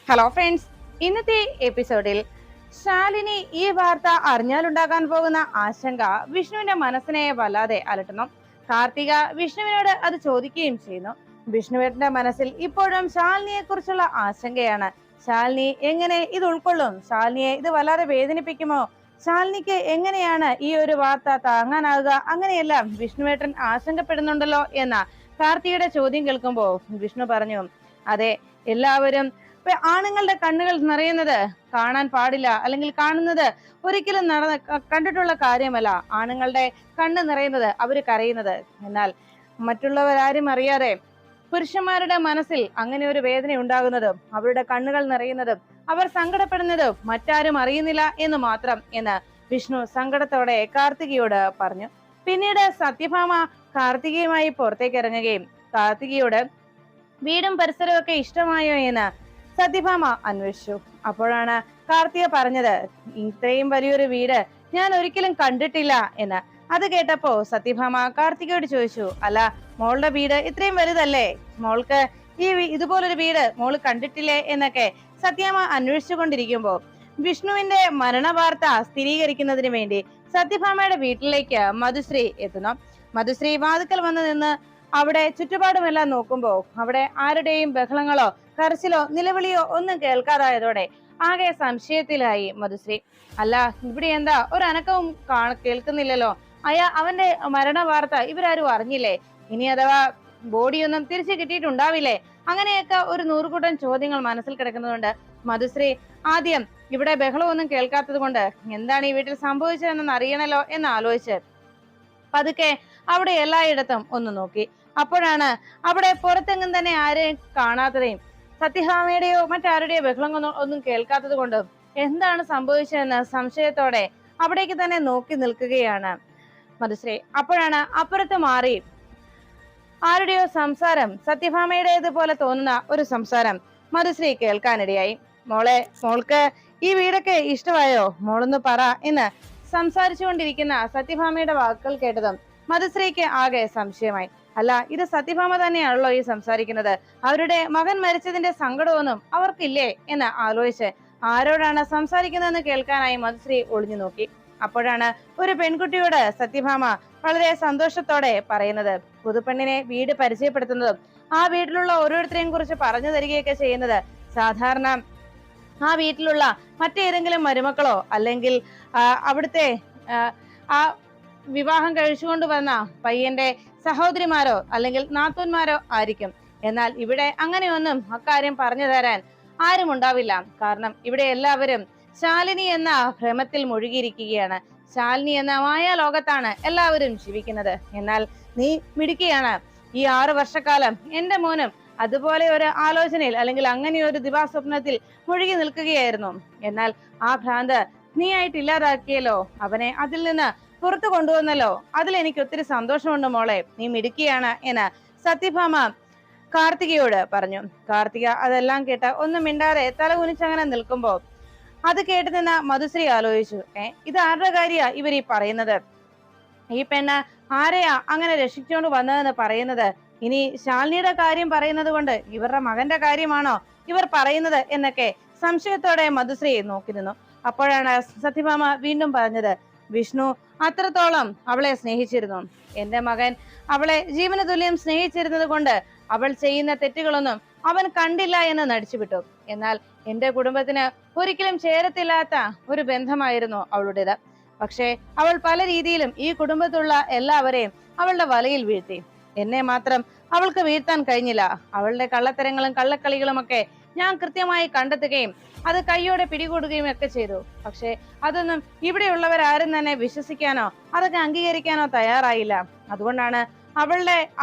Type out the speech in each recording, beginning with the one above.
Hello friends, ഇന്നത്തെ എപ്പിസോഡിൽ ശാലിനി ഈ വാർത്ത അറിഞ്ഞാലുണ്ടാകാൻ പോകുന്ന ആശങ്ക വിഷ്ണുവിന്റെ മനസ്സിനെ വല്ലാതെ അലട്ടുന്നു. കാർത്തിക വിഷ്ണുവിനോട് അത് ചോദിക്കുകയും ചെയ്യുന്നു. വിഷ്ണുവിന്റെ മനസ്സിൽ ഇപ്പോഴും ശാലിനിയെ കുറിച്ചുള്ള ആശങ്കയാണ്. ശാലിനി എങ്ങനെ ഇത് ഉൾക്കൊള്ളും? ശാലിനിയെ ഇത് വല്ലാതെ വേദനിപ്പിക്കുമോ? ശാലിനിക്ക് എങ്ങനെയാണ് ഈ ഒരു വാർത്ത താങ്ങാനാവുക? അങ്ങനെയെല്ലാം വിഷ്ണുവേട്ടൻ ആശങ്കപ്പെടുന്നുണ്ടല്ലോ എന്ന കാർത്തികയുടെ ചോദ്യം കേൾക്കുമ്പോൾ വിഷ്ണു പറഞ്ഞു, അതെ, എല്ലാവരും ആണുങ്ങളുടെ കണ്ണുകൾ നിറയുന്നത് കാണാൻ പാടില്ല, അല്ലെങ്കിൽ കാണുന്നത് ഒരിക്കലും കണ്ടിട്ടുള്ള കാര്യമല്ല. ആണുങ്ങളുടെ കണ്ണ് നിറയുന്നത്, അവര് കരയുന്നത്. എന്നാൽ മറ്റുള്ളവരാരും അറിയാതെ പുരുഷന്മാരുടെ മനസ്സിൽ അങ്ങനെ ഒരു വേദന ഉണ്ടാകുന്നതും അവരുടെ കണ്ണുകൾ നിറയുന്നതും അവർ സങ്കടപ്പെടുന്നതും മറ്റാരും അറിയുന്നില്ല എന്ന് മാത്രം എന്ന് വിഷ്ണു സങ്കടത്തോടെ കാർത്തികയോട് പറഞ്ഞു. പിന്നീട് സത്യഭാമ കാർത്തികയുമായി പുറത്തേക്ക് ഇറങ്ങുകയും കാർത്തികയോട് വീടും പരിസരവും ഒക്കെ ഇഷ്ടമായോ എന്ന് സത്യഭാമ അന്വേഷിച്ചു. അപ്പോഴാണ് കാർത്തിക പറഞ്ഞത്, ഇത്രയും വലിയൊരു വീട് ഞാൻ ഒരിക്കലും കണ്ടിട്ടില്ല എന്ന്. അത് കേട്ടപ്പോ സത്യഭാമ കാർത്തികയോട് ചോദിച്ചു, അല്ല, മോളുടെ വീട് ഇത്രയും വലുതല്ലേ? മോൾക്ക് ഇതുപോലൊരു വീട് മോള് കണ്ടിട്ടില്ലേ എന്നൊക്കെ സത്യഭാമ അന്വേഷിച്ചുകൊണ്ടിരിക്കുമ്പോ വിഷ്ണുവിന്റെ മരണ വാർത്ത സ്ഥിരീകരിക്കുന്നതിന് വേണ്ടി സത്യഭാമയുടെ വീട്ടിലേക്ക് മധുശ്രീ എത്തുന്നു. മധുശ്രീ വാതുക്കൽ വന്ന് നിന്ന് അവിടെ ചുറ്റുപാടുമെല്ലാം നോക്കുമ്പോ അവിടെ ആരുടെയും ബഹളങ്ങളോ കരച്ചിലോ നിലവിളിയോ ഒന്നും കേൾക്കാതായതോടെ ആകെ സംശയത്തിലായി മധുശ്രീ. അല്ല, ഇവിടെ എന്താ ഒരു അനക്കവും കേൾക്കുന്നില്ലല്ലോ? അവന്റെ മരണ വാർത്ത ഇവരാരും അറിഞ്ഞില്ലേ? ഇനി അഥവാ ബോഡിയൊന്നും തിരിച്ചു കിട്ടിയിട്ടുണ്ടാവില്ലേ? അങ്ങനെയൊക്കെ ഒരു നൂറുകൂട്ടം ചോദ്യങ്ങൾ മനസ്സിൽ കിടക്കുന്നതുകൊണ്ട് മധുശ്രീ ആദ്യം ഇവിടെ ബഹളമൊന്നും കേൾക്കാത്തത് കൊണ്ട് എന്താണ് ഈ വീട്ടിൽ സംഭവിച്ചതെന്ന് അറിയണല്ലോ എന്ന് ആലോചിച്ച് പതുക്കെ അവിടെ എല്ലായിടത്തും ഒന്ന് നോക്കി. അപ്പോഴാണ് അവിടെ പുറത്തെങ്ങും തന്നെ ആരെയും കാണാത്തതേയും സത്യഭാമയുടെയോ മറ്റാരുടെയോ ബഹളങ്ങൾ ഒന്നും കേൾക്കാത്തത് കൊണ്ടും എന്താണ് സംഭവിച്ചതെന്ന് സംശയത്തോടെ അവിടേക്ക് തന്നെ നോക്കി നിൽക്കുകയാണ് മധുശ്രീ. അപ്പോഴാണ് അപ്പുറത്ത് മാറി ആരുടെയോ സംസാരം, സത്യഭാമയുടേതുപോലെ തോന്നുന്ന ഒരു സംസാരം മധുശ്രീ കേൾക്കാനിടയായി. മോൾക്ക് ഈ വീടൊക്കെ ഇഷ്ടമായോ? മോളൊന്ന് പറ എന്ന് സംസാരിച്ചുകൊണ്ടിരിക്കുന്ന സത്യഭാമയുടെ വാക്കുകൾ കേട്ടതും മധുശ്രീക്ക് ആകെ സംശയമായി. അല്ല, ഇത് സത്യഭാമ തന്നെയാണല്ലോ ഈ സംസാരിക്കുന്നത്? അവരുടെ മകൻ മരിച്ചതിന്റെ സങ്കടമൊന്നും അവർക്കില്ലേ എന്ന് ആലോചിച്ച് ആരോടാണ് സംസാരിക്കുന്നതെന്ന് കേൾക്കാനായി മധുശ്രീ ഒളിഞ്ഞു നോക്കി. അപ്പോഴാണ് ഒരു പെൺകുട്ടിയോട് സത്യഭാമ വളരെ സന്തോഷത്തോടെ പറയുന്നത്, പുതുപ്പെണ്ണിനെ വീട് പരിചയപ്പെടുത്തുന്നതും ആ വീട്ടിലുള്ള ഓരോരുത്തരെയും കുറിച്ച് പറഞ്ഞു തരികയൊക്കെ ചെയ്യുന്നത് സാധാരണ ആ വീട്ടിലുള്ള മറ്റേതെങ്കിലും മരുമക്കളോ അല്ലെങ്കിൽ അവിടുത്തെ ആ വിവാഹം കഴിച്ചുകൊണ്ട് വന്ന പയ്യന്റെ സഹോദരിമാരോ അല്ലെങ്കിൽ നാത്തൂന്മാരോ ആയിരിക്കും. എന്നാൽ ഇവിടെ അങ്ങനെയൊന്നും അക്കാര്യം പറഞ്ഞു തരാൻ ആരും ഉണ്ടാവില്ല. കാരണം ഇവിടെ എല്ലാവരും ശാലിനി എന്ന ഭ്രമത്തിൽ മുഴുകിയിരിക്കുകയാണ്. ശാലിനി എന്ന മായാ ലോകത്താണ് എല്ലാവരും ജീവിക്കുന്നത്. എന്നാൽ നീ മിടുക്കിയാണ്. ഈ 6 വർഷക്കാലം എന്റെ മോനും അതുപോലെ ഒരു ആലോചനയിൽ അല്ലെങ്കിൽ അങ്ങനെ ഒരു ദിവാസ്വപ്നത്തിൽ മുഴുകി നിൽക്കുകയായിരുന്നു. എന്നാൽ ആ ഭ്രാന്ത് നീ ആയിട്ട് ഇല്ലാതാക്കിയല്ലോ. അവനെ അതിൽ നിന്ന് പുറത്തു കൊണ്ടുവന്നല്ലോ. അതിൽ എനിക്ക് ഒത്തിരി സന്തോഷമുണ്ട് മോളെ, നീ മിടുക്കിയാണ് എന്ന് സത്യഭാമ കാർത്തികയോട് പറഞ്ഞു. കാർത്തിക അതെല്ലാം കേട്ട് ഒന്നും മിണ്ടാതെ തല കുനിച്ചങ്ങനെ നിൽക്കുമ്പോ അത് കേട്ട് നിന്ന മധുശ്രീ ആലോചിച്ചു, ഇത് ആരുടെ കാര്യാ ഇവർ ഈ പറയുന്നത്? ഈ പെണ്ണ് ആരെയാ അങ്ങനെ രക്ഷിച്ചുകൊണ്ട് വന്നതെന്ന് പറയുന്നത്? ഇനി ശാലിനിയുടെ കാര്യം പറയുന്നത് കൊണ്ട് ഇവരുടെ മകന്റെ കാര്യമാണോ ഇവർ പറയുന്നത് എന്നൊക്കെ സംശയത്തോടെ മധുശ്രീ നോക്കി നിന്നു. അപ്പോഴാണ് സത്യഭാമ വീണ്ടും പറഞ്ഞത്, വിഷ്ണു അത്രത്തോളം അവളെ സ്നേഹിച്ചിരുന്നു. എന്റെ മകൻ അവളെ ജീവന തുല്യം സ്നേഹിച്ചിരുന്നത് കൊണ്ട് അവൾ ചെയ്യുന്ന തെറ്റുകളൊന്നും അവൻ കണ്ടില്ല എന്ന് നടിച്ചുവിട്ടു. എന്നാൽ എന്റെ കുടുംബത്തിന് ഒരിക്കലും ചേരത്തില്ലാത്ത ഒരു ബന്ധമായിരുന്നു അവളുടേത്. പക്ഷേ അവൾ പല രീതിയിലും ഈ കുടുംബത്തിലുള്ള എല്ലാവരെയും അവളുടെ വലയിൽ വീഴ്ത്തി. എന്നെ മാത്രം അവൾക്ക് വീഴ്ത്താൻ കഴിഞ്ഞില്ല. അവളുടെ കള്ളത്തരങ്ങളും കള്ളക്കളികളും ഒക്കെ ഞാൻ കൃത്യമായി കണ്ടെത്തുകയും അത് കൈയോടെ പിടികൂടുകയും ഒക്കെ ചെയ്തു. പക്ഷെ അതൊന്നും ഇവിടെയുള്ളവരാരും തന്നെ വിശ്വസിക്കാനോ അതൊക്കെ അംഗീകരിക്കാനോ തയ്യാറായില്ല. അതുകൊണ്ടാണ്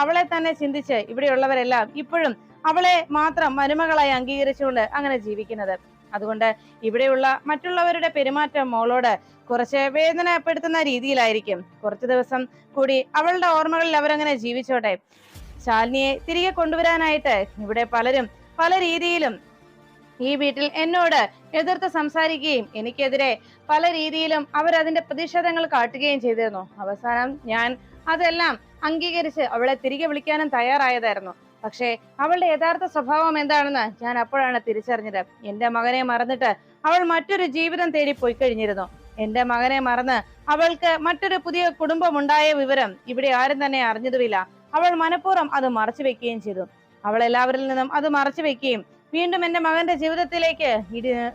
അവളെ തന്നെ ചിന്തിച്ച് ഇവിടെയുള്ളവരെല്ലാം ഇപ്പോഴും അവളെ മാത്രം മരുമകളായി അംഗീകരിച്ചുകൊണ്ട് അങ്ങനെ ജീവിക്കുന്നത്. അതുകൊണ്ട് ഇവിടെയുള്ള മറ്റുള്ളവരുടെ പെരുമാറ്റം മോളോട് കുറച്ച് വേദനപ്പെടുത്തുന്ന രീതിയിലായിരിക്കും. കുറച്ചു ദിവസം കൂടി അവളുടെ ഓർമ്മകളിൽ അവരങ്ങനെ ജീവിച്ചോട്ടെ. ശാലിനിയെ തിരികെ കൊണ്ടുവരാനായിട്ട് ഇവിടെ പലരും പല രീതിയിലും ഈ വീട്ടിൽ എന്നോട് എതിർത്ത് സംസാരിക്കുകയും എനിക്കെതിരെ പല രീതിയിലും അവരതിന്റെ പ്രതിഷേധങ്ങൾ കാട്ടുകയും ചെയ്തിരുന്നു. അവസാനം ഞാൻ അതെല്ലാം അംഗീകരിച്ച് അവളെ തിരികെ വിളിക്കാനും തയ്യാറായതായിരുന്നു. പക്ഷേ അവളുടെ യഥാർത്ഥ സ്വഭാവം എന്താണെന്ന് ഞാൻ അപ്പോഴാണ് തിരിച്ചറിഞ്ഞത്. എന്റെ മകനെ മറന്നിട്ട് അവൾ മറ്റൊരു ജീവിതം തേടി പോയി കഴിഞ്ഞിരുന്നു. എന്റെ മകനെ മറന്ന് അവൾക്ക് മറ്റൊരു പുതിയ കുടുംബം ഉണ്ടായ വിവരം ഇവിടെ ആരും തന്നെ അറിഞ്ഞതുമില്ല. അവൾ മനഃപൂർവ്വം അത് മറച്ചു വെക്കുകയും ചെയ്തു. അവൾ എല്ലാവരിൽ നിന്നും അത് മറച്ചു വെക്കുകയും വീണ്ടും എന്റെ മകന്റെ ജീവിതത്തിലേക്ക്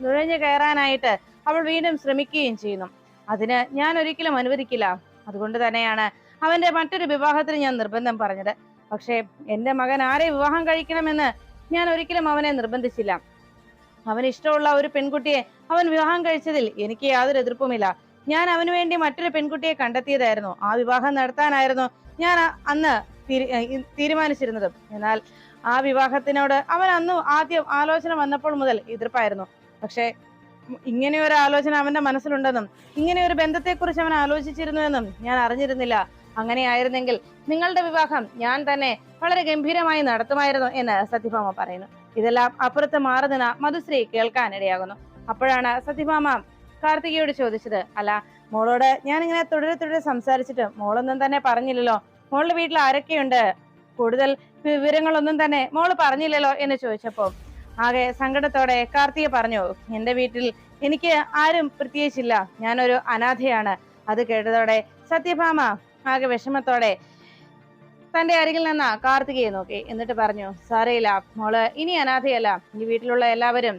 നുഴഞ്ഞു കയറാനായിട്ട് അവൾ വീണ്ടും ശ്രമിക്കുകയും ചെയ്യുന്നു. അതിന് ഞാൻ ഒരിക്കലും അനുവദിക്കില്ല. അതുകൊണ്ട് തന്നെയാണ് അവന്റെ മറ്റൊരു വിവാഹത്തിന് ഞാൻ നിർബന്ധം പറഞ്ഞത്. പക്ഷേ എന്റെ മകൻ ആരെ വിവാഹം കഴിക്കണമെന്ന് ഞാൻ ഒരിക്കലും അവനെ നിർബന്ധിച്ചില്ല. അവന് ഇഷ്ടമുള്ള ഒരു പെൺകുട്ടിയെ അവൻ വിവാഹം കഴിച്ചതിൽ എനിക്ക് യാതൊരു എതിർപ്പുമില്ല. ഞാൻ അവന് വേണ്ടി മറ്റൊരു പെൺകുട്ടിയെ കണ്ടെത്തിയതായിരുന്നു. ആ വിവാഹം നടത്താനായിരുന്നു ഞാൻ അന്ന് തീരുമാനിച്ചിരുന്നത്. എന്നാൽ ആ വിവാഹത്തിനോട് അവൻ അന്ന് ആദ്യം ആലോചന വന്നപ്പോൾ മുതൽ എതിർപ്പായിരുന്നു. പക്ഷേ ഇങ്ങനെ ഒരു ആലോചന അവന്റെ മനസ്സിലുണ്ടെന്നും ഇങ്ങനെ ഒരു ബന്ധത്തെക്കുറിച്ച് അവൻ ആലോചിച്ചിരുന്നുവെന്നും ഞാൻ അറിഞ്ഞിരുന്നില്ല. അങ്ങനെയായിരുന്നെങ്കിൽ നിങ്ങളുടെ വിവാഹം ഞാൻ തന്നെ വളരെ ഗംഭീരമായി നടത്തുമായിരുന്നു എന്ന് സത്യഭാമ പറയുന്നു. ഇതെല്ലാം അപ്പുറത്ത് മാറി നിന്ന മധുശ്രീ കേൾക്കാനിടയാകുന്നു. അപ്പോഴാണ് സത്യഭാമ കാർത്തികയോട് ചോദിച്ചത്, അല്ല മോളോട് ഞാൻ ഇങ്ങനെ തുടരെ സംസാരിച്ചിട്ട് മോളൊന്നും തന്നെ പറഞ്ഞില്ലല്ലോ. മോളുടെ വീട്ടിൽ ആരൊക്കെയുണ്ട്? കൂടുതൽ വിവരങ്ങളൊന്നും തന്നെ മോള് പറഞ്ഞില്ലല്ലോ എന്ന് ചോദിച്ചപ്പോ ആകെ സങ്കടത്തോടെ കാർത്തിക പറഞ്ഞു, എന്റെ വീട്ടിൽ എനിക്ക് ആരും പ്രത്യേകിച്ചില്ല. ഞാനൊരു അനാഥയാണ്. അത് കേട്ടതോടെ സത്യഭാമ ആകെ വിഷമത്തോടെ തന്റെ അരികിൽ നിന്ന കാർത്തികയെ നോക്കി. എന്നിട്ട് പറഞ്ഞു, സാരയില്ല മോള് ഇനി അനാഥയല്ല. ഈ വീട്ടിലുള്ള എല്ലാവരും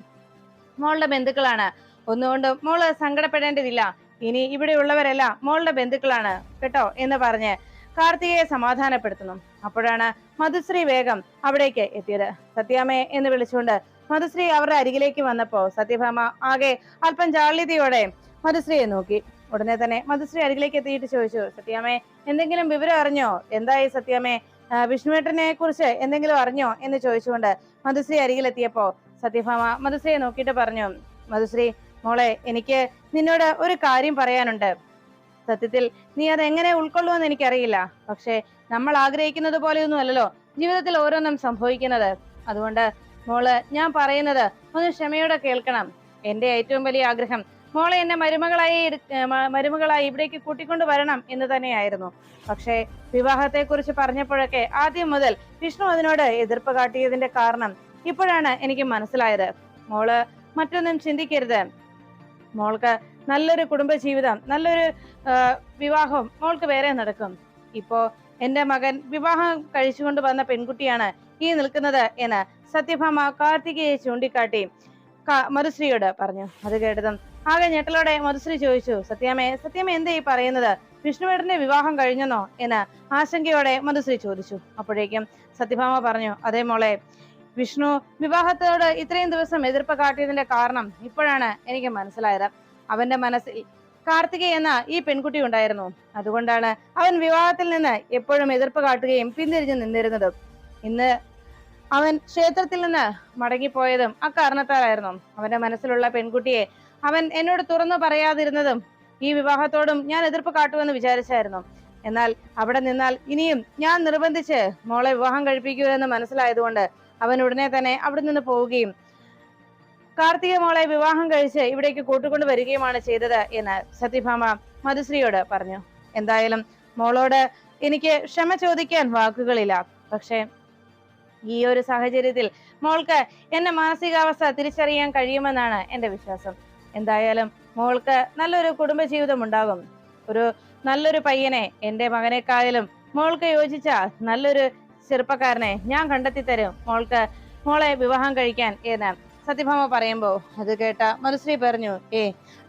മോളുടെ ബന്ധുക്കളാണ്. ഒന്നുകൊണ്ടും മോള് സങ്കടപ്പെടേണ്ടതില്ല. ഇനി ഇവിടെയുള്ളവരെല്ലാം മോളുടെ ബന്ധുക്കളാണ് കേട്ടോ എന്ന് പറഞ്ഞ് കാർത്തികയെ സമാധാനപ്പെടുത്തുന്നു. അപ്പോഴാണ് മധുശ്രീ വേഗം അവിടേക്ക് എത്തിയത്. സത്യാമ്മയെ എന്ന് വിളിച്ചുകൊണ്ട് മധുശ്രീ അവരുടെ അരികിലേക്ക് വന്നപ്പോ സത്യഭാമ ആകെ അല്പം ജാള്യതയോടെ മധുശ്രീയെ നോക്കി. ഉടനെ തന്നെ മധുശ്രീ അരികിലേക്ക് എത്തിയിട്ട് ചോദിച്ചു, സത്യാമ്മേ എന്തെങ്കിലും വിവരം അറിഞ്ഞോ? എന്തായി സത്യാമ്മേ? വിഷ്ണുവേട്ടനെ കുറിച്ച് എന്തെങ്കിലും അറിഞ്ഞോ എന്ന് ചോദിച്ചുകൊണ്ട് മധുശ്രീ അരികിലെത്തിയപ്പോ സത്യഭാമ മധുശ്രീയെ നോക്കിയിട്ട് പറഞ്ഞു, മധുശ്രീ മോളെ, എനിക്ക് നിന്നോട് ഒരു കാര്യം പറയാനുണ്ട്. സത്യത്തിൽ നീ അത് എങ്ങനെ ഉൾക്കൊള്ളുമെന്ന് എനിക്കറിയില്ല. പക്ഷെ നമ്മൾ ആഗ്രഹിക്കുന്നത് പോലെയൊന്നും അല്ലല്ലോ ജീവിതത്തിൽ ഓരോന്നും സംഭവിക്കുന്നത്. അതുകൊണ്ട് മോള് ഞാൻ പറയുന്നത് ഒന്ന് ക്ഷമയോടെ കേൾക്കണം. എന്റെ ഏറ്റവും വലിയ ആഗ്രഹം മോളെ എന്നെ മരുമകളായി ഇവിടേക്ക് കൂട്ടിക്കൊണ്ടു വരണം എന്ന് തന്നെയായിരുന്നു. പക്ഷേ വിവാഹത്തെ കുറിച്ച് പറഞ്ഞപ്പോഴൊക്കെ ആദ്യം മുതൽ വിഷ്ണു അതിനോട് എതിർപ്പ് കാട്ടിയതിന്റെ കാരണം ഇപ്പോഴാണ് എനിക്ക് മനസ്സിലായത്. മോള് മറ്റൊന്നും ചിന്തിക്കരുത്. മോൾക്ക് നല്ലൊരു കുടുംബജീവിതം, നല്ലൊരു വിവാഹം മോൾക്ക് വേറെ നടക്കും. ഇപ്പോ എന്റെ മകൻ വിവാഹം കഴിച്ചുകൊണ്ട് വന്ന പെൺകുട്ടിയാണ് ഈ നിൽക്കുന്നത് എന്ന് സത്യഭാമ കാർത്തികയെ ചൂണ്ടിക്കാട്ടി മധുശ്രീയോട് പറഞ്ഞു. അത് കേട്ടതും ആകെ ഞെട്ടലോടെ മധുശ്രീ ചോദിച്ചു, സത്യാമ്മ എന്താ ഈ പറയുന്നത്? വിഷ്ണുവേട്ടന്റെ വിവാഹം കഴിഞ്ഞെന്നോ എന്ന് ആശങ്കയോടെ മധുശ്രീ ചോദിച്ചു. അപ്പോഴേക്കും സത്യഭാമ പറഞ്ഞു, അതേ മോളെ, വിഷ്ണു വിവാഹത്തോട് ഇത്രയും ദിവസം എതിർപ്പ് കാട്ടിയതിന്റെ കാരണം ഇപ്പോഴാണ് എനിക്ക് മനസ്സിലായത്. അവന്റെ മനസ്സിൽ കാർത്തിക എന്ന ഈ പെൺകുട്ടി ഉണ്ടായിരുന്നു. അതുകൊണ്ടാണ് അവൻ വിവാഹത്തിൽ നിന്ന് എപ്പോഴും എതിർപ്പ് കാട്ടുകയും പിന്തിരിഞ്ഞു നിന്നിരുന്നതും. ഇന്ന് അവൻ ക്ഷേത്രത്തിൽ നിന്ന് മടങ്ങിപ്പോയതും അക്കാരണത്താലായിരുന്നു. അവന്റെ മനസ്സിലുള്ള പെൺകുട്ടിയെ അവൻ എന്നോട് തുറന്നു പറയാതിരുന്നതും ഈ വിവാഹത്തോടും ഞാൻ എതിർപ്പ് കാട്ടുമെന്ന് വിചാരിച്ചായിരുന്നു. എന്നാൽ അവിടെ നിന്നാൽ ഇനിയും ഞാൻ നിർബന്ധിച്ച് മോളെ വിവാഹം കഴിപ്പിക്കൂ എന്ന് മനസ്സിലായതുകൊണ്ട് അവൻ ഉടനെ തന്നെ അവിടെ നിന്ന് പോവുകയും കാർത്തിക മോളെ വിവാഹം കഴിച്ച് ഇവിടേക്ക് കൂട്ടുകൊണ്ട് വരികയുമാണ് ചെയ്തത് എന്ന് സത്യഭാമ മധുശ്രീയോട് പറഞ്ഞു. എന്തായാലും മോളോട് എനിക്ക് ക്ഷമ ചോദിക്കാൻ വാക്കുകളില്ല. പക്ഷെ ഈ ഒരു സാഹചര്യത്തിൽ മോൾക്ക് എന്റെ മാനസികാവസ്ഥ തിരിച്ചറിയാൻ കഴിയുമെന്നാണ് എന്റെ വിശ്വാസം. എന്തായാലും മോൾക്ക് നല്ലൊരു കുടുംബജീവിതം ഉണ്ടാകും. ഒരു നല്ലൊരു പയ്യനെ, എന്റെ മകനേക്കാളും മോൾക്ക് യോജിച്ച നല്ലൊരു ചെറുപ്പക്കാരനെ ഞാൻ കണ്ടെത്തി തരും മോളെ വിവാഹം കഴിക്കാൻ എന്ന് സത്യഭാമ പറയുമ്പോ അത് കേട്ട മധുശ്രീ പറഞ്ഞു,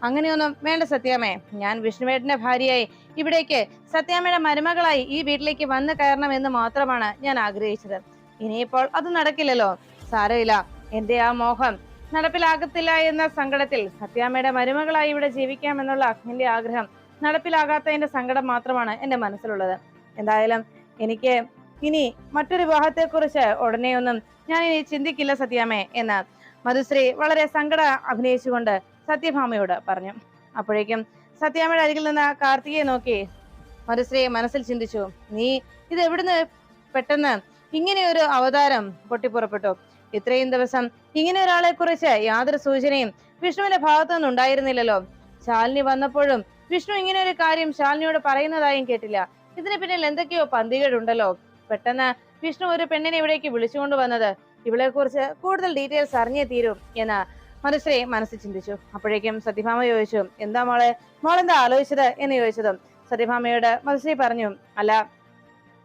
അങ്ങനെയൊന്നും വേണ്ട സത്യാമ്മേ. ഞാൻ വിഷ്ണുവേട്ടന്റെ ഭാര്യയായി ഇവിടേക്ക് സത്യാമ്മയുടെ മരുമകളായി ഈ വീട്ടിലേക്ക് വന്നു കയറണമെന്ന് മാത്രമാണ് ഞാൻ ആഗ്രഹിച്ചത്. ഇനിയിപ്പോൾ അത് നടക്കില്ലല്ലോ. സാരമില്ല, എന്റെ ആ മോഹം നടപ്പിലാകത്തില്ല എന്ന സങ്കടത്തിൽ സത്യാമ്മയുടെ മരുമകളായി ഇവിടെ ജീവിക്കാമെന്നുള്ള എന്റെ ആഗ്രഹം നടപ്പിലാകാത്തതിന്റെ സങ്കടം മാത്രമാണ് എന്റെ മനസ്സിലുള്ളത്. എന്തായാലും എനിക്ക് ഇനി മറ്റൊരു വിവാഹത്തെ കുറിച്ച് ഉടനെയൊന്നും ഞാൻ ഇനി ചിന്തിക്കില്ല സത്യാമ്മേ എന്ന് മധുശ്രീ വളരെ സങ്കടം അഭിനയിച്ചുകൊണ്ട് സത്യഭാമയോട് പറഞ്ഞു. അപ്പോഴേക്കും സത്യാമ്മയുടെ അരികിൽ നിന്ന് കാർത്തികയെ നോക്കി മധുശ്രീ മനസ്സിൽ ചിന്തിച്ചു, നീ ഇത് എവിടുന്ന് പെട്ടെന്ന് ഇങ്ങനെ ഒരു അവതാരം പൊട്ടിപ്പുറപ്പെട്ടു? ഇത്രയും ദിവസം ഇങ്ങനെ ഒരാളെ കുറിച്ച് യാതൊരു സൂചനയും വിഷ്ണുവിന്റെ ഭാഗത്തു നിന്നും ഉണ്ടായിരുന്നില്ലല്ലോ. ശാലിനി വന്നപ്പോഴും വിഷ്ണു ഇങ്ങനെ ഒരു കാര്യം ശാലിനിയോട് പറയുന്നതായും കേട്ടില്ല. ഇതിന് പിന്നിൽ എന്തൊക്കെയോ പന്തികേടുണ്ടല്ലോ. പെട്ടെന്ന് വിഷ്ണു ഒരു പെണ്ണിനെ ഇവിടേക്ക് വിളിച്ചുകൊണ്ട് വന്നത്? ഇവളെ കുറിച്ച് കൂടുതൽ ഡീറ്റെയിൽസ് അറിഞ്ഞേ തീരും എന്ന് മനുശ്രീ മനസ്സിൽ ചിന്തിച്ചു. അപ്പോഴേക്കും സത്യഭാമ ചോദിച്ചു, എന്താ മോളെന്താ ആലോചിച്ചത് എന്ന് ചോദിച്ചതും സത്യഭാമയോട് മനുശ്രീ പറഞ്ഞു, അല്ല,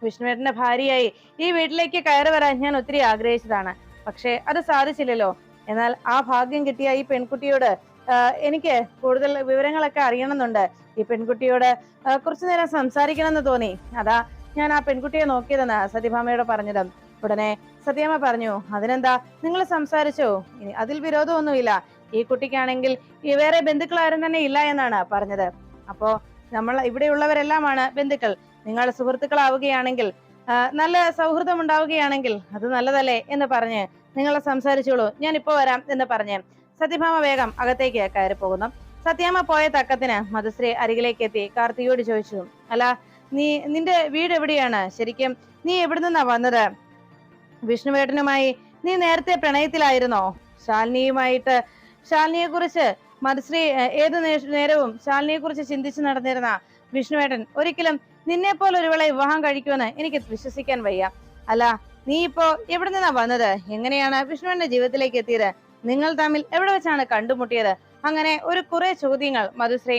വിഷ്ണുവേട്ടന്റെ ഭാര്യയായി ഈ വീട്ടിലേക്ക് കയറി വരാൻ ഞാൻ ഒത്തിരി ആഗ്രഹിച്ചതാണ്. പക്ഷെ അത് സാധിച്ചില്ലല്ലോ. എന്നാൽ ആ ഭാഗ്യം കിട്ടിയ ഈ പെൺകുട്ടിയോട് എനിക്ക് കൂടുതൽ വിവരങ്ങളൊക്കെ അറിയണമെന്നുണ്ട്. ഈ പെൺകുട്ടിയോട് കുറച്ചു നേരം സംസാരിക്കണമെന്ന് തോന്നി. അതാ ഞാൻ ആ പെൺകുട്ടിയെ നോക്കിയതെന്ന് സത്യഭാമയോട് പറഞ്ഞത്. ഉടനെ സത്യഭാമ പറഞ്ഞു, അതിനെന്താ, നിങ്ങൾ സംസാരിച്ചോ, ഇനി അതിൽ വിരോധമൊന്നുമില്ല. ഈ കുട്ടിക്കാണെങ്കിൽ ഈ വേറെ ബന്ധുക്കളാരും തന്നെ ഇല്ല എന്നാണ് പറഞ്ഞത്. അപ്പോ നമ്മൾ ഇവിടെയുള്ളവരെല്ലാമാണ് ബന്ധുക്കൾ. നിങ്ങൾ സുഹൃത്തുക്കളാവുകയാണെങ്കിൽ, നല്ല സൗഹൃദം ഉണ്ടാവുകയാണെങ്കിൽ അത് നല്ലതല്ലേ എന്ന് പറഞ്ഞ് നിങ്ങൾ സംസാരിച്ചോളൂ, ഞാൻ ഇപ്പൊ വരാം എന്ന് പറഞ്ഞ് സത്യഭാമ വേഗം അകത്തേക്ക് കയറി പോകുന്നു. സത്യാമ്മ പോയ തക്കത്തിന് മധുശ്രീ അരികിലേക്ക് എത്തി കാർത്തികയോട് ചോദിച്ചു, അല്ല, നിന്റെ വീട് എവിടെയാണ്? ശരിക്കും നീ എവിടെ നിന്നാ വന്നത്? വിഷ്ണുവേട്ടനുമായി നീ നേരത്തെ പ്രണയത്തിലായിരുന്നോ? ശാലിനിയെ കുറിച്ച് മധുശ്രീ ഏതു നേരവും ശാലിനിയെ കുറിച്ച് ചിന്തിച്ചു നടന്നിരുന്ന വിഷ്ണുവേട്ടൻ ഒരിക്കലും നിന്നെ പോലെ ഒരുവളെ വിവാഹം കഴിക്കുമെന്ന് എനിക്ക് വിശ്വസിക്കാൻ വയ്യ. അല്ല, നീ ഇപ്പോ എവിടെ നിന്നാ വന്നത്? എങ്ങനെയാണ് വിഷ്ണുവേട്ടന്റെ ജീവിതത്തിലേക്ക് എത്തിയത്? നിങ്ങൾ തമ്മിൽ എവിടെ വെച്ചാണ് കണ്ടുമുട്ടിയത്? അങ്ങനെ കുറെ ചോദ്യങ്ങൾ മധുശ്രീ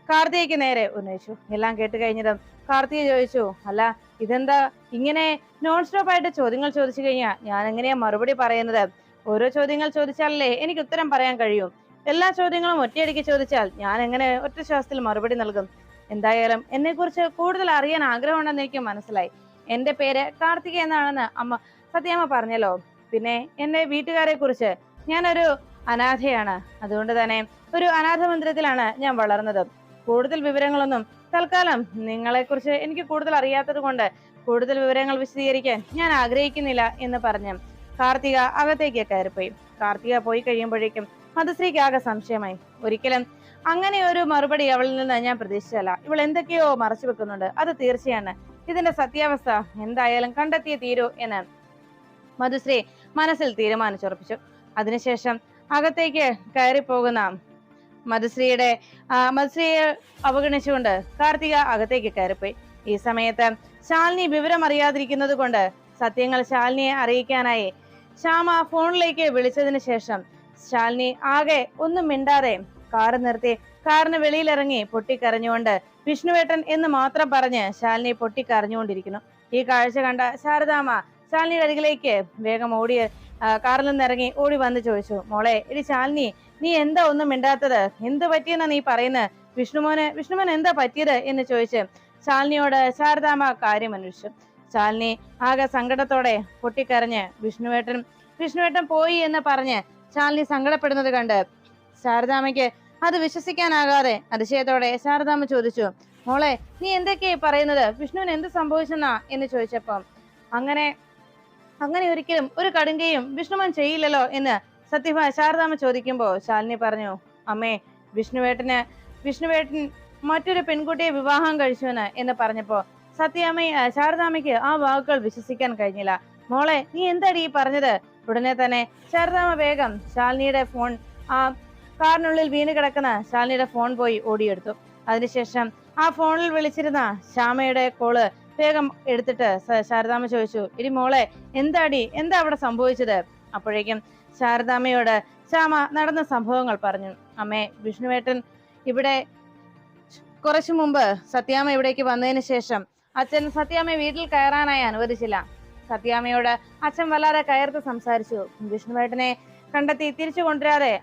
കാർത്തികയ്ക്ക് നേരെ ഉന്നയിച്ചു. എല്ലാം കേട്ട് കഴിഞ്ഞതും കാർത്തിക ചോദിച്ചു, അല്ല, ഇതെന്താ ഇങ്ങനെ നോൺ സ്റ്റോപ്പ് ആയിട്ട് ചോദ്യങ്ങൾ ചോദിച്ചു കഴിഞ്ഞാൽ ഞാൻ എങ്ങനെയാ മറുപടി പറയുന്നത്? ഓരോ ചോദ്യങ്ങൾ ചോദിച്ചാലല്ലേ എനിക്ക് ഉത്തരം പറയാൻ കഴിയൂ. എല്ലാ ചോദ്യങ്ങളും ഒറ്റയടിക്ക് ചോദിച്ചാൽ ഞാൻ എങ്ങനെ ഒറ്റ ശ്വാസത്തിൽ മറുപടി നൽകും? എന്തായാലും എന്നെ കുറിച്ച് കൂടുതൽ അറിയാൻ ആഗ്രഹമുണ്ടെന്ന് എനിക്ക് മനസ്സിലായി. എന്റെ പേര് കാർത്തിക എന്നാണെന്ന് സത്യാമ്മ പറഞ്ഞല്ലോ. പിന്നെ എന്റെ വീട്ടുകാരെ കുറിച്ച്, ഞാനൊരു അനാഥയാണ്. അതുകൊണ്ട് തന്നെ ഒരു അനാഥ മന്ദിരത്തിലാണ് ഞാൻ വളർന്നത്. കൂടുതൽ വിവരങ്ങളൊന്നും തൽക്കാലം നിങ്ങളെ കുറിച്ച് എനിക്ക് കൂടുതൽ അറിയാത്തത് കൊണ്ട് കൂടുതൽ വിവരങ്ങൾ വിശദീകരിക്കാൻ ഞാൻ ആഗ്രഹിക്കുന്നില്ല എന്ന് പറഞ്ഞ് കാർത്തിക അകത്തേക്ക് കയറിപ്പോയി. കാർത്തിക പോയി കഴിയുമ്പോഴേക്കും മധുശ്രീക്ക് ആകെ സംശയമായി. ഒരിക്കലും അങ്ങനെ ഒരു മറുപടി അവളിൽ നിന്ന് ഞാൻ പ്രതീക്ഷിച്ചല്ല. ഇവൾ എന്തൊക്കെയോ മറച്ചു വെക്കുന്നുണ്ട്, അത് തീർച്ചയാണ്. ഇതിന്റെ സത്യാവസ്ഥ എന്തായാലും കണ്ടെത്തിയേ തീരൂ എന്ന് മധുശ്രീ മനസ്സിൽ തീരുമാനിച്ചുറപ്പിച്ചു. അതിനുശേഷം അകത്തേക്ക് കയറി പോകുന്ന മധുശ്രീയെ അവഗണിച്ചുകൊണ്ട് കാർത്തിക അകത്തേക്ക് കയറിപ്പോയി. ഈ സമയത്ത് ശാലിനി വിവരം അറിയാതിരിക്കുന്നത് കൊണ്ട് സത്യങ്ങൾ ശാലിനിയെ അറിയിക്കാനായി ശ്യാമ ഫോണിലേക്ക് വിളിച്ചതിന് ശേഷം ശാലിനി ആകെ ഒന്നും മിണ്ടാതെ കാറ് നിർത്തി കാറിന് വെളിയിലിറങ്ങി പൊട്ടിക്കരഞ്ഞുകൊണ്ട് വിഷ്ണുവേട്ടൻ എന്ന് മാത്രം പറഞ്ഞ് ശാലിനി പൊട്ടിക്കരഞ്ഞുകൊണ്ടിരിക്കുന്നു. ഈ കാഴ്ച കണ്ട ശാരദാമ്മ ശാലിനിയുടെ അരികിലേക്ക് വേഗം കാറിൽ നിന്നിറങ്ങി ഓടി വന്ന് ചോദിച്ചു, മോളെ, എടി ശാലിനി, നീ എന്താ ഒന്നും മിണ്ടാത്തത്? എന്ത് പറ്റിയെന്നാ നീ പറയുന്നത്? വിഷ്ണുമോൻ എന്താ പറ്റിയത് എന്ന് ചോദിച്ച് ശാലിനിയോട് ശാരദാമ്മ കാര്യം അന്വേഷിച്ചു. ശാലിനി ആകെ സങ്കടത്തോടെ പൊട്ടിക്കരഞ്ഞ് വിഷ്ണുവേട്ടൻ പോയി എന്ന് പറഞ്ഞ് ശാലിനി സങ്കടപ്പെടുന്നത് കണ്ട് ശാരദാമ്മയ്ക്ക് അത് വിശ്വസിക്കാനാകാതെ അതിശയത്തോടെ ശാരദാമ്മ ചോദിച്ചു, മോളെ, നീ എന്തൊക്കെയാ പറയുന്നത്? വിഷ്ണുവിന് എന്ത് സംഭവിച്ചെന്നാ എന്ന് ചോദിച്ചപ്പം അങ്ങനെ ഒരിക്കലും ഒരു കടുങ്കയും വിഷ്ണുമോൻ ചെയ്യില്ലല്ലോ എന്ന് ശാരദാമ്മ ചോദിക്കുമ്പോ ശാലിനി പറഞ്ഞു, അമ്മേ, വിഷ്ണുവേട്ടൻ മറ്റൊരു പെൺകുട്ടിയെ വിവാഹം കഴിച്ചുവെന്ന് എന്ന് പറഞ്ഞപ്പോ ശാരദാമ്മയ്ക്ക് ആ വാക്കുകൾ വിശ്വസിക്കാൻ കഴിഞ്ഞില്ല. മോളെ, നീ എന്താടി പറഞ്ഞത്? ഉടനെ തന്നെ ശാരദാമ്മ വേഗം ശാലിനിയുടെ ഫോൺ, ആ കാറിനുള്ളിൽ വീണ് കിടക്കുന്ന ശാലിനിയുടെ ഫോൺ പോയി ഓടിയെടുത്തു. അതിനുശേഷം ആ ഫോണിൽ വിളിച്ചിരുന്ന ശ്യാമയുടെ കോള് വേഗം എടുത്തിട്ട് ശാരദാമ്മ ചോദിച്ചു, എടി മോളെ, എന്താ അവിടെ സംഭവിച്ചത്? അപ്പോഴേക്കും ശാരദാമ്മയോട് ശ്യാമ നടന്ന സംഭവങ്ങൾ പറഞ്ഞു. അമ്മേ, വിഷ്ണുവേട്ടൻ ഇവിടെ കുറച്ചു മുമ്പ് സത്യാമ്മ ഇവിടേക്ക് വന്നതിന് ശേഷം അച്ഛൻ സത്യാമ്മയെ വീട്ടിൽ കയറാനായി അനുവദിച്ചില്ല. സത്യാമ്മയോട് അച്ഛൻ വല്ലാതെ കയർത്ത് സംസാരിച്ചു. വിഷ്ണുവേട്ടനെ കണ്ടെത്തി തിരിച്ചു കൊണ്ടുവരാതെ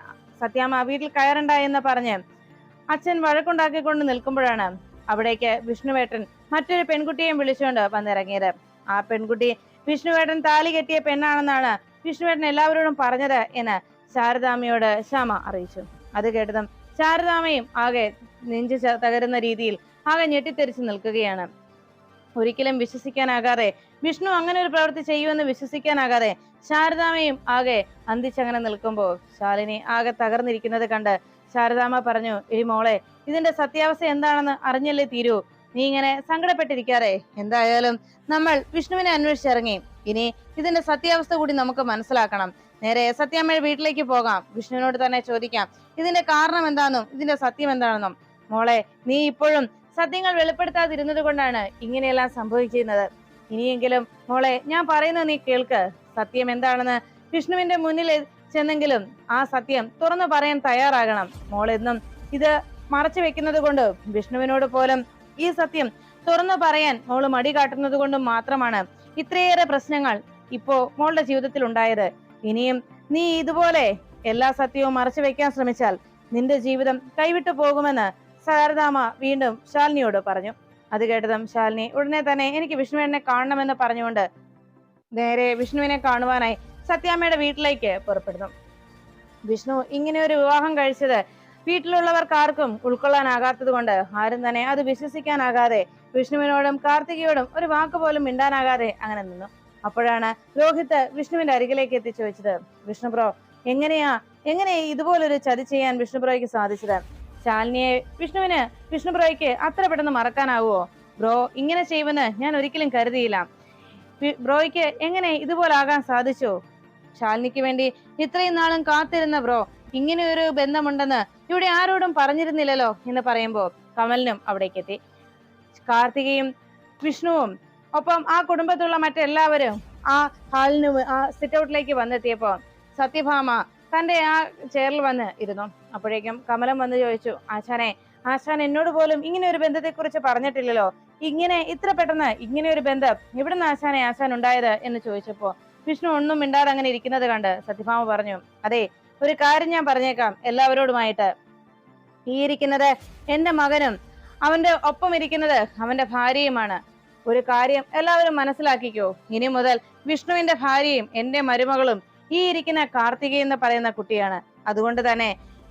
സത്യാമ്മ വീട്ടിൽ കയറണ്ട എന്ന് പറഞ്ഞ് അച്ഛൻ വഴക്കുണ്ടാക്കിക്കൊണ്ട് നിൽക്കുമ്പോഴാണ് അവിടേക്ക് വിഷ്ണുവേട്ടൻ മറ്റൊരു പെൺകുട്ടിയെയും വിളിച്ചുകൊണ്ട് വന്നിറങ്ങിയത്. ആ പെൺകുട്ടി വിഷ്ണുവേട്ടൻ താലി കെട്ടിയ പെണ്ണാണെന്നാണ് വിഷ്ണുവേട്ടൻ എല്ലാവരോടും പറഞ്ഞത് എന്ന് ശാരദാമ്മയോട് ശ്യാമ അറിയിച്ചു. അത് കേട്ടതും ശാരദാമ്മയും ആകെ നെഞ്ചു തകരുന്ന രീതിയിൽ ആകെ ഞെട്ടിത്തെറിച്ച് നിൽക്കുകയാണ്. ഒരിക്കലും വിശ്വസിക്കാനാകാതെ, വിഷ്ണു അങ്ങനെ ഒരു പ്രവൃത്തി ചെയ്യുമെന്ന് വിശ്വസിക്കാനാകാതെ ശാരദാമ്മയും ആകെ അന്തിച്ചങ്ങനെ നിൽക്കുമ്പോൾ ശാലിനി ആകെ തകർന്നിരിക്കുന്നത് കണ്ട് ശാരദാമ്മ പറഞ്ഞു, എടി മോളെ, ഇതിന്റെ സത്യാവസ്ഥ എന്താണെന്ന് അറിഞ്ഞല്ലേ തീരൂ. നീ ഇങ്ങനെ സങ്കടപ്പെട്ടിരിക്കാതെ. എന്തായാലും നമ്മൾ വിഷ്ണുവിനെ അന്വേഷിച്ചിറങ്ങി. ഇനി ഇതിന്റെ സത്യാവസ്ഥ കൂടി നമുക്ക് മനസ്സിലാക്കണം. നേരെ സത്യാമ്മയുടെ വീട്ടിലേക്ക് പോകാം. വിഷ്ണുവിനോട് തന്നെ ചോദിക്കാം ഇതിന്റെ കാരണം എന്താണെന്നും ഇതിന്റെ സത്യം എന്താണെന്നും. മോളെ, നീ ഇപ്പോഴും സത്യങ്ങൾ വെളിപ്പെടുത്താതിരുന്നത് കൊണ്ടാണ് ഇങ്ങനെയെല്ലാം സംഭവിക്കുന്നത്. ഇനിയെങ്കിലും മോളെ ഞാൻ പറയുന്നത് നീ കേൾക്ക്. സത്യം എന്താണെന്ന് വിഷ്ണുവിന്റെ മുന്നിൽ ചെന്നെങ്കിലും ആ സത്യം തുറന്നു പറയാൻ തയ്യാറാകണം. മോളെന്നും ഇത് മറച്ചു വെക്കുന്നത് കൊണ്ട് വിഷ്ണുവിനോട് പോലും ഈ സത്യം തുറന്നു പറയാൻ മോള് മടി കാട്ടുന്നത് കൊണ്ടും മാത്രമാണ് ഇത്രയേറെ പ്രശ്നങ്ങൾ ഇപ്പോ മോളുടെ ജീവിതത്തിൽ ഉണ്ടായത്. ഇനിയും നീ ഇതുപോലെ എല്ലാ സത്യവും മറച്ചു വെക്കാൻ ശ്രമിച്ചാൽ നിന്റെ ജീവിതം കൈവിട്ടു പോകുമെന്ന് ശാരദാമ്മ വീണ്ടും ശാലിനിയോട് പറഞ്ഞു. അത് കേട്ടതും ശാലിനി ഉടനെ തന്നെ എനിക്ക് വിഷ്ണുവിനെ കാണണമെന്ന് പറഞ്ഞുകൊണ്ട് നേരെ വിഷ്ണുവിനെ കാണുവാനായി സത്യാമ്മയുടെ വീട്ടിലേക്ക് പുറപ്പെടുന്നു. വിഷ്ണു ഇങ്ങനെ ഒരു വിവാഹം കഴിച്ചത് വീട്ടിലുള്ളവർക്ക് ആർക്കും ഉൾക്കൊള്ളാനാകാത്തത് കൊണ്ട് ആരും തന്നെ അത് വിശ്വസിക്കാനാകാതെ വിഷ്ണുവിനോടും കാർത്തികയോടും ഒരു വാക്ക് പോലും മിണ്ടാനാകാതെ അങ്ങനെ നിന്നു. അപ്പോഴാണ് രോഹിത് വിഷ്ണുവിന്റെ അരികിലേക്ക് എത്തി ചോദിച്ചത്, വിഷ്ണു ബ്രോ എങ്ങനെ ഇതുപോലൊരു ചതി ചെയ്യാൻ വിഷ്ണു ബ്രോയ്ക്ക് സാധിച്ചത്? ശാലിനിയെ വിഷ്ണു ബ്രോയ്ക്ക് അത്ര പെട്ടെന്ന് മറക്കാനാവുമോ? ബ്രോ ഇങ്ങനെ ചെയ്യുമെന്ന് ഞാൻ ഒരിക്കലും കരുതിയില്ല. ബ്രോയ്ക്ക് എങ്ങനെ ഇതുപോലെ ആകാൻ സാധിച്ചോ? ശാലിനിക്ക് വേണ്ടി ഇത്രയും നാളും കാത്തിരുന്ന ബ്രോ ഇങ്ങനെ ഒരു ബന്ധമുണ്ടെന്ന് ഇവിടെ ആരോടും പറഞ്ഞിരുന്നില്ലല്ലോ എന്ന് പറയുമ്പോ കമലിനും അവിടേക്ക് എത്തി. കാർത്തികയും വിഷ്ണുവും ഒപ്പം ആ കുടുംബത്തിലുള്ള മറ്റെല്ലാവരും ആ ആ സിറ്റ് ഔട്ടിലേക്ക് വന്നെത്തിയപ്പോ സത്യഭാമ തന്റെ ആ ചെയറിൽ വന്ന് ഇരുന്നു. അപ്പോഴേക്കും കമലം വന്ന് ചോദിച്ചു, ആശാൻ എന്നോട് പോലും ഇങ്ങനെ ഒരു ബന്ധത്തെ കുറിച്ച് പറഞ്ഞിട്ടില്ലല്ലോ. ഇത്ര പെട്ടെന്ന് ഇങ്ങനെ ഒരു ബന്ധം എവിടുന്ന് ആശാൻ ഉണ്ടായത് എന്ന് ചോദിച്ചപ്പോ വിഷ്ണു ഒന്നും മിണ്ടാതെ അങ്ങനെ ഇരിക്കുന്നത് കണ്ട് സത്യഭാമ പറഞ്ഞു, അതെ, ഒരു കാര്യം ഞാൻ പറഞ്ഞേക്കാം എല്ലാവരോടുമായിട്ട്. ഈ ഇരിക്കുന്നത് എന്റെ മകനും അവന്റെ ഒപ്പം ഇരിക്കുന്നത് അവന്റെ ഭാര്യയുമാണ്. ഒരു കാര്യം എല്ലാവരും മനസ്സിലാക്കിക്കോ, ഇനി മുതൽ വിഷ്ണുവിന്റെ ഭാര്യയും എന്റെ മരുമകളും ഈ ഇരിക്കുന്ന കാർത്തിക എന്ന് പറയുന്ന കുട്ടിയാണ്. അതുകൊണ്ട് തന്നെ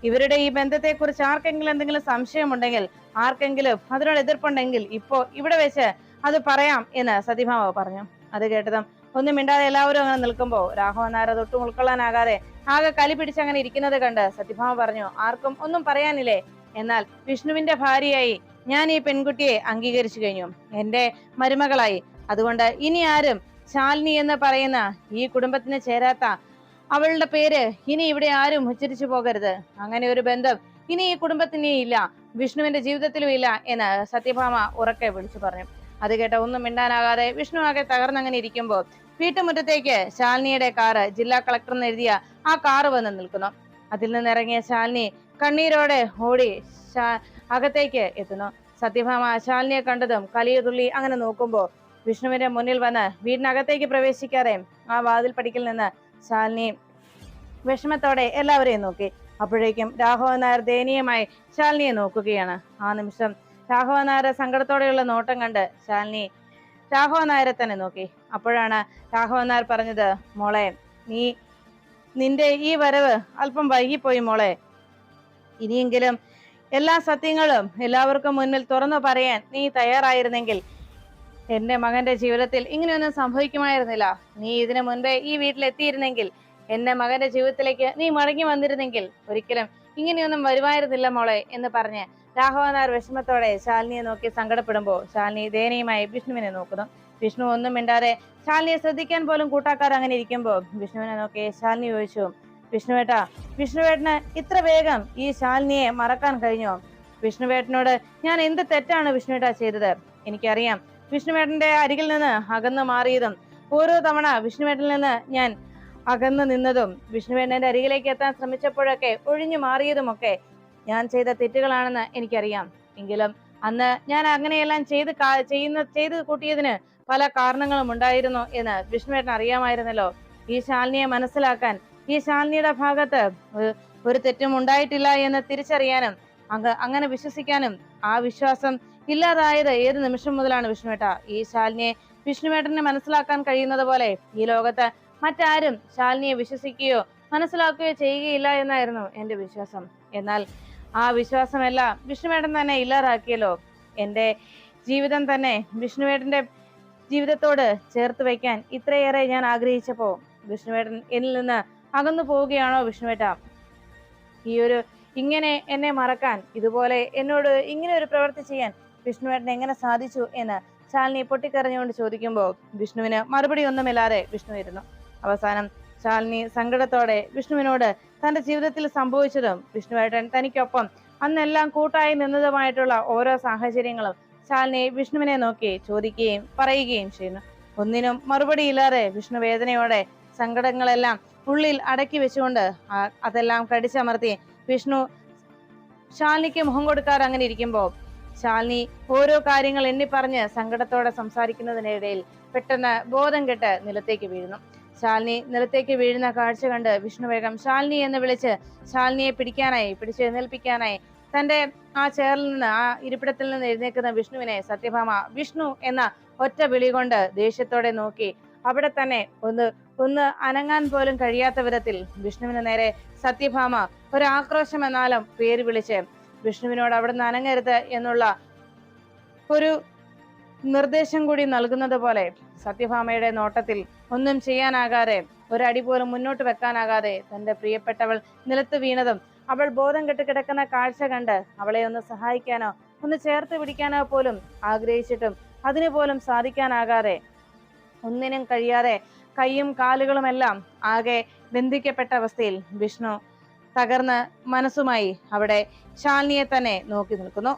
ഇവരുടെ ഈ ബന്ധത്തെ കുറിച്ച് ആർക്കെങ്കിലും എന്തെങ്കിലും സംശയമുണ്ടെങ്കിൽ, ആർക്കെങ്കിലും അതിനോട് എതിർപ്പുണ്ടെങ്കിൽ ഇപ്പോ ഇവിടെ വെച്ച് അത് പറയാം എന്ന് സത്യഭാമ പറഞ്ഞു. അത് കേട്ടതും ഒന്നും മിണ്ടാതെ എല്ലാവരും അങ്ങനെ നിൽക്കുമ്പോ രാഘവൻ നായർ തൊട്ടും ഉൾക്കൊള്ളാനാകാതെ ആകെ കലി പിടിച്ചങ്ങനെ ഇരിക്കുന്നത് കണ്ട് സത്യഭാമ പറഞ്ഞു, ആർക്കും ഒന്നും പറയാനില്ലേ? എന്നാൽ വിഷ്ണുവിന്റെ ഭാര്യയായി ഞാൻ ഈ പെൺകുട്ടിയെ അംഗീകരിച്ചു കഴിഞ്ഞു, എന്റെ മരുമകളായി. അതുകൊണ്ട് ഇനി ആരും ശാലിനി എന്ന് പറയുന്ന ഈ കുടുംബത്തിന് ചേരാത്ത അവളുടെ പേര് ഇനി ഇവിടെ ആരും ഉച്ചരിച്ചു പോകരുത്. അങ്ങനെ ഒരു ബന്ധം ഇനി ഈ കുടുംബത്തിന് ഇല്ല, വിഷ്ണുവിന്റെ ജീവിതത്തിലും ഇല്ല എന്ന് സത്യഭാമ ഉറക്കെ വിളിച്ചു പറഞ്ഞു. അത് കേട്ട ഒന്നും മിണ്ടാനാകാതെ വിഷ്ണു ആകെ തകർന്നങ്ങനെ ഇരിക്കുമ്പോൾ വീട്ടുമുറ്റത്തേക്ക് ശാലിനിയുടെ കാറ്, ജില്ലാ കളക്ടർ എഴുതിയ ആ കാറ് വന്ന് നിൽക്കുന്നു. അതിൽ നിന്നിറങ്ങിയ ശാലിനി കണ്ണീരോടെ ഓടി അകത്തേക്ക് എത്തുന്നു. സത്യഭാമ ശാലിനിയെ കണ്ടതും കലിയ തുള്ളി അങ്ങനെ നോക്കുമ്പോ വിഷ്ണുവിന്റെ മുന്നിൽ വന്ന് വീടിനകത്തേക്ക് പ്രവേശിക്കാതെ ആ വാതിൽ പടിക്കൽ നിന്ന് ശാലിനി വിഷമത്തോടെ എല്ലാവരെയും നോക്കി. അപ്പോഴേക്കും രാഘവൻ നായർ ദയനീയമായി ശാലിനിയെ നോക്കുകയാണ്. ആ നിമിഷം രാഘവൻ നായർ സങ്കടത്തോടെയുള്ള നോട്ടം കണ്ട് ശാലിനി രാഘവൻ നായരെ തന്നെ നോക്കി. അപ്പോഴാണ് രാഘവൻ നായർ പറഞ്ഞത്, മോളെ നിന്റെ ഈ വരവ് അല്പം വൈകിപ്പോയി മോളെ. ഇനിയെങ്കിലും എല്ലാ സത്യങ്ങളും എല്ലാവർക്കും മുന്നിൽ തുറന്നു പറയാൻ നീ തയ്യാറായിരുന്നെങ്കിൽ എന്റെ മകന്റെ ജീവിതത്തിൽ ഇങ്ങനെയൊന്നും സംഭവിക്കുമായിരുന്നില്ല. നീ ഇതിനു മുൻപേ ഈ വീട്ടിലെത്തിയിരുന്നെങ്കിൽ, എന്റെ മകന്റെ ജീവിതത്തിലേക്ക് നീ മടങ്ങി വന്നിരുന്നെങ്കിൽ ഒരിക്കലും ഇങ്ങനെയൊന്നും വരുമായിരുന്നില്ല മോളെ എന്ന് പറഞ്ഞ് രാഘവൻ നായർ വിഷമത്തോടെ ശാലിനിയെ നോക്കി സങ്കടപ്പെടുമ്പോ ശാലിനി ദയനീയമായി വിഷ്ണുവിനെ നോക്കുന്നു. വിഷ്ണു ഒന്നും മിണ്ടാതെ ശാലിനിയെ ശ്രദ്ധിക്കാൻ പോലും കൂട്ടാക്കാതെ അങ്ങനെ ഇരിക്കുമ്പോ വിഷ്ണുവിനെ നോക്കി ശാലിനി ചോദിച്ചു, വിഷ്ണുവേട്ടന് ഇത്ര വേഗം ഈ ശാലിനിയെ മറക്കാൻ കഴിഞ്ഞോ? വിഷ്ണുവേട്ടനോട് ഞാൻ എന്ത് തെറ്റാണ് വിഷ്ണുവേട്ട ചെയ്തത്? എനിക്കറിയാം വിഷ്ണുവേട്ടന്റെ അരികിൽ നിന്ന് അകന്നു മാറിയതും ഓരോ തവണ വിഷ്ണുവേട്ടനിൽ നിന്ന് ഞാൻ അകന്നു നിന്നതും വിഷ്ണുവേട്ടന്റെ അരികിലേക്ക് എത്താൻ ശ്രമിച്ചപ്പോഴൊക്കെ ഒഴിഞ്ഞു മാറിയതുമൊക്കെ ഞാൻ ചെയ്ത തെറ്റുകളാണെന്ന് എനിക്കറിയാം. എങ്കിലും അന്ന് ഞാൻ അങ്ങനെയെല്ലാം ചെയ്ത് കൂട്ടിയതിന് പല കാരണങ്ങളും ഉണ്ടായിരുന്നു എന്ന് വിഷ്ണുവേട്ടൻ അറിയാമായിരുന്നല്ലോ. ഈ ശാലിനിയെ മനസ്സിലാക്കാൻ, ഈ ശാലിനിയുടെ ഭാഗത്ത് ഒരു തെറ്റും ഉണ്ടായിട്ടില്ല എന്ന് തിരിച്ചറിയാനും അങ്ങനെ വിശ്വസിക്കാനും ആ വിശ്വാസം ഇല്ലാതായത് ഏത് നിമിഷം മുതലാണ് വിഷ്ണുവേട്ട? ഈ ശാലിനിയെ വിഷ്ണുവേട്ടനെ മനസ്സിലാക്കാൻ കഴിയുന്നത് പോലെ ഈ ലോകത്ത് മറ്റാരും ശാലിനിയെ വിശ്വസിക്കുകയോ മനസ്സിലാക്കുകയോ ചെയ്യുകയില്ല എന്നായിരുന്നു എന്റെ വിശ്വാസം. എന്നാൽ ആ വിശ്വാസമെല്ലാം വിഷ്ണുവേട്ടൻ തന്നെ ഇല്ലാതാക്കിയല്ലോ. എന്റെ ജീവിതം തന്നെ വിഷ്ണുവേട്ടന്റെ ജീവിതത്തോട് ചേർത്ത് വയ്ക്കാൻ ഇത്രയേറെ ഞാൻ ആഗ്രഹിച്ചപ്പോ വിഷ്ണുവേട്ടൻ എന്നിൽ നിന്ന് അകന്നു പോവുകയാണോ വിഷ്ണുവേട്ട? ഇങ്ങനെ എന്നെ മറക്കാൻ, ഇതുപോലെ എന്നോട് ഇങ്ങനെ ഒരു പ്രവൃത്തി ചെയ്യാൻ വിഷ്ണുവേട്ടൻ എങ്ങനെ സാധിച്ചു എന്ന് ശാലിനി പൊട്ടിക്കരഞ്ഞുകൊണ്ട് ചോദിക്കുമ്പോൾ വിഷ്ണുവിന് മറുപടി ഒന്നുമില്ലാതെ വിഷ്ണു ഇരുന്നു. അവസാനം ശാലിനി സങ്കടത്തോടെ വിഷ്ണുവിനോട് തന്റെ ജീവിതത്തിൽ സംഭവിച്ചതും വിഷ്ണുവേട്ടൻ തനിക്കൊപ്പം അന്നെല്ലാം കൂട്ടായി നിന്നതുമായിട്ടുള്ള ഓരോ സാഹചര്യങ്ങളും ശാലിനി വിഷ്ണുവിനെ നോക്കി ചോദിക്കുകയും പറയുകയും ചെയ്യുന്നു. ഒന്നിനും മറുപടിയില്ലാതെ വിഷ്ണു വേദനയോടെ സങ്കടങ്ങളെല്ലാം ഉള്ളിൽ അടക്കി വെച്ചുകൊണ്ട് അതെല്ലാം കടിച്ചമർത്തി വിഷ്ണു ശാലിനിക്ക് മുഖം കൊടുക്കാതെ അങ്ങനെ ഇരിക്കുമ്പോ ശാലിനി ഓരോ കാര്യങ്ങൾ എണ്ണിപ്പറഞ്ഞ് സങ്കടത്തോടെ സംസാരിക്കുന്നതിനിടയിൽ പെട്ടെന്ന് ബോധം കെട്ട് നിലത്തേക്ക് വീഴുന്നു. ശാലിനി നിലത്തേക്ക് വീഴുന്ന കാഴ്ച കണ്ട് വിഷ്ണു വേഗം ശാലിനി എന്ന് വിളിച്ച് ശാലിനിയെ പിടിച്ച് എഴുന്നേൽപ്പിക്കാനായി തന്റെ ആ ചെയറിൽ നിന്ന്, ആ ഇരിപ്പിടത്തിൽ നിന്ന് എഴുന്നേൽക്കുന്ന വിഷ്ണുവിനെ സത്യഭാമ വിഷ്ണു എന്ന ഒറ്റ വിളി കൊണ്ട് ദേഷ്യത്തോടെ നോക്കി അവിടെ തന്നെ ഒന്ന് അനങ്ങാൻ പോലും കഴിയാത്ത വിധത്തിൽ വിഷ്ണുവിന് നേരെ സത്യഭാമ ഒരു ആക്രോശം എന്നാലും പേര് വിളിച്ച് വിഷ്ണുവിനോട് അവിടുന്ന് അനങ്ങരുത് എന്നുള്ള ഒരു നിർദ്ദേശം കൂടി നൽകുന്നത് പോലെ സത്യഭാമയുടെ നോട്ടത്തിൽ ഒന്നും ചെയ്യാനാകാതെ, ഒരടി പോലും മുന്നോട്ട് വെക്കാനാകാതെ തന്റെ പ്രിയപ്പെട്ടവൾ നിലത്ത് വീണതും അവൾ ബോധം കെട്ട് കിടക്കുന്ന കാഴ്ച കണ്ട് അവളെ ഒന്ന് സഹായിക്കാനോ ഒന്ന് ചേർത്ത് പിടിക്കാനോ പോലും ആഗ്രഹിച്ചിട്ടും അതിനു പോലും സാധിക്കാനാകാതെ ഒന്നിനും കഴിയാതെ കൈയും കാലുകളുമെല്ലാം ആകെ ബന്ധിക്കപ്പെട്ട അവസ്ഥയിൽ വിഷ്ണു തകർന്ന് മനസ്സുമായി അവിടെ ശാലിനിയെ തന്നെ നോക്കി നിൽക്കുന്നു.